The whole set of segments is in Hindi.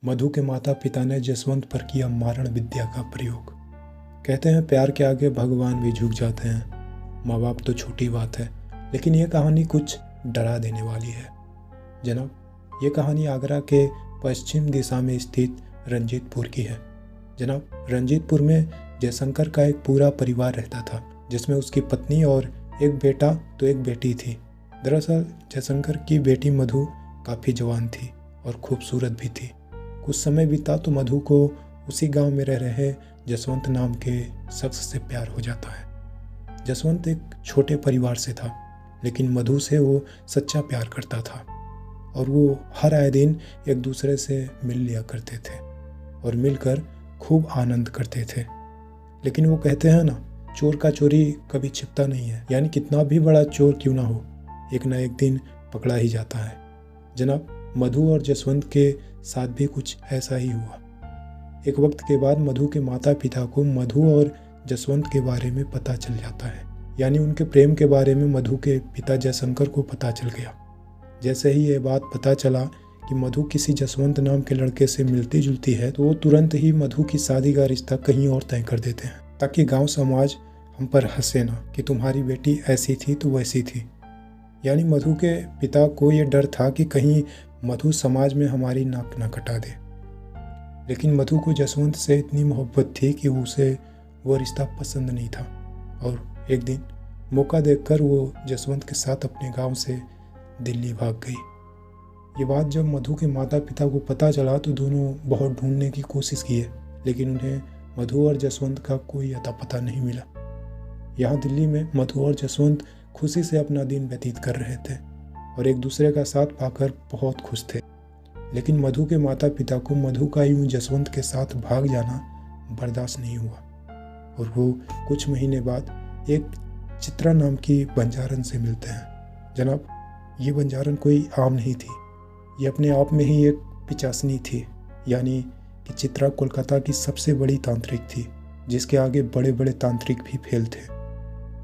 मधु के माता पिता ने जसवंत पर किया मारण विद्या का प्रयोग। कहते हैं प्यार के आगे भगवान भी झुक जाते हैं। माँ बाप तो छोटी बात है, लेकिन ये कहानी कुछ डरा देने वाली है। जनाब, ये कहानी आगरा के पश्चिम दिशा में स्थित रंजीतपुर की है। जनाब, रंजीतपुर में जयशंकर का एक पूरा परिवार रहता था, जिसमें उसकी पत्नी और एक बेटा तो एक बेटी थी। दरअसल जयशंकर की बेटी मधु काफ़ी जवान थी और खूबसूरत भी थी। कुछ समय बीता तो मधु को उसी गांव में रह रहे जसवंत नाम के शख्स से प्यार हो जाता है। जसवंत एक छोटे परिवार से था, लेकिन मधु से वो सच्चा प्यार करता था और वो हर आए दिन एक दूसरे से मिल लिया करते थे और मिलकर खूब आनंद करते थे। लेकिन वो कहते हैं ना, चोर का चोरी कभी छिपता नहीं है, यानी कितना भी बड़ा चोर क्यों ना हो, एक ना एक दिन पकड़ा ही जाता है। जनाब, मधु और जसवंत के साथ भी कुछ ऐसा ही हुआ। एक वक्त के बाद मधु के माता पिता को मधु और जसवंत के बारे में पता चल जाता है, यानी उनके प्रेम के बारे में मधु के पिता जयशंकर को पता चल गया। जैसे ही ये बात पता चला कि मधु किसी जसवंत नाम के लड़के से मिलती जुलती है, तो वो तुरंत ही मधु की शादी का रिश्ता कहीं और तय कर देते हैं, ताकि गांव समाज हम पर हंसे ना कि तुम्हारी बेटी ऐसी थी तो वैसी थी। यानी मधु के पिता को ये डर था कि कहीं मधु समाज में हमारी नाक ना कटा दे। लेकिन मधु को जसवंत से इतनी मोहब्बत थी कि उसे वो रिश्ता पसंद नहीं था और एक दिन मौका देखकर वो जसवंत के साथ अपने गांव से दिल्ली भाग गई। ये बात जब मधु के माता पिता को पता चला तो दोनों बहुत ढूंढने की कोशिश की है, लेकिन उन्हें मधु और जसवंत का कोई अता पता नहीं मिला। यहाँ दिल्ली में मधु और जसवंत खुशी से अपना दिन व्यतीत कर रहे थे और एक दूसरे का साथ पाकर बहुत खुश थे। लेकिन मधु के माता पिता को मधु का यूं जसवंत के साथ भाग जाना बर्दाश्त नहीं हुआ और वो कुछ महीने बाद एक चित्रा नाम की बंजारन से मिलते हैं। जनाब, ये बंजारन कोई आम नहीं थी, ये अपने आप में ही एक पिचासनी थी, यानी कि चित्रा कोलकाता की सबसे बड़ी तांत्रिक थी, जिसके आगे बड़े बड़े तांत्रिक भी फेल थे।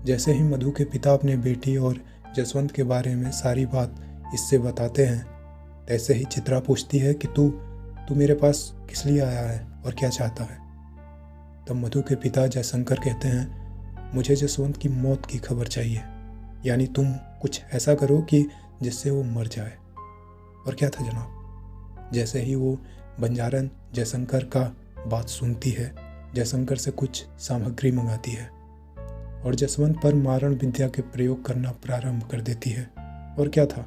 जैसे ही मधु के पिता अपने बेटी और जसवंत के बारे में सारी बात इससे बताते हैं, तैसे ही चित्रा पूछती है कि तू मेरे पास किस लिए आया है और क्या चाहता है। तब मधु के पिता जयशंकर कहते हैं, मुझे जसवंत की मौत की खबर चाहिए, यानी तुम कुछ ऐसा करो कि जिससे वो मर जाए। और क्या था जनाब, जैसे ही वो बंजारन जयशंकर का बात सुनती है, जयशंकर से कुछ सामग्री मंगाती है और जसवंत पर मारण विद्या के प्रयोग करना प्रारंभ कर देती है। और क्या था,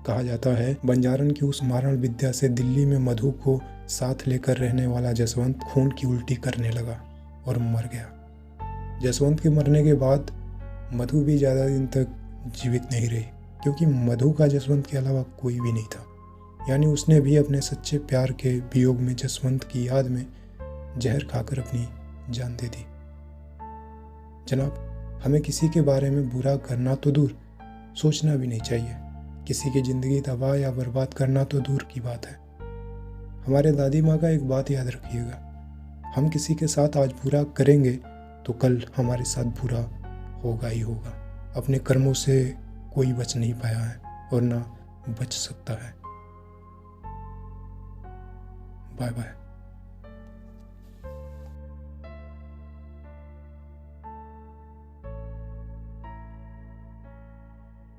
कहा जाता है बंजारन की उस मारण विद्या से दिल्ली में मधु को साथ लेकर रहने वाला जसवंत खून की उल्टी करने लगा और मर गया। जसवंत के मरने के बाद मधु भी ज़्यादा दिन तक जीवित नहीं रही, क्योंकि मधु का जसवंत के अलावा कोई भी नहीं था। यानी उसने भी अपने सच्चे प्यार के वियोग में जसवंत की याद में जहर खाकर अपनी जान दे दी। जनाब, हमें किसी के बारे में बुरा करना तो दूर, सोचना भी नहीं चाहिए। किसी की ज़िंदगी तबाह या बर्बाद करना तो दूर की बात है। हमारे दादी माँ का एक बात याद रखिएगा, हम किसी के साथ आज बुरा करेंगे तो कल हमारे साथ बुरा होगा ही होगा। अपने कर्मों से कोई बच नहीं पाया है और ना बच सकता है। Bye bye.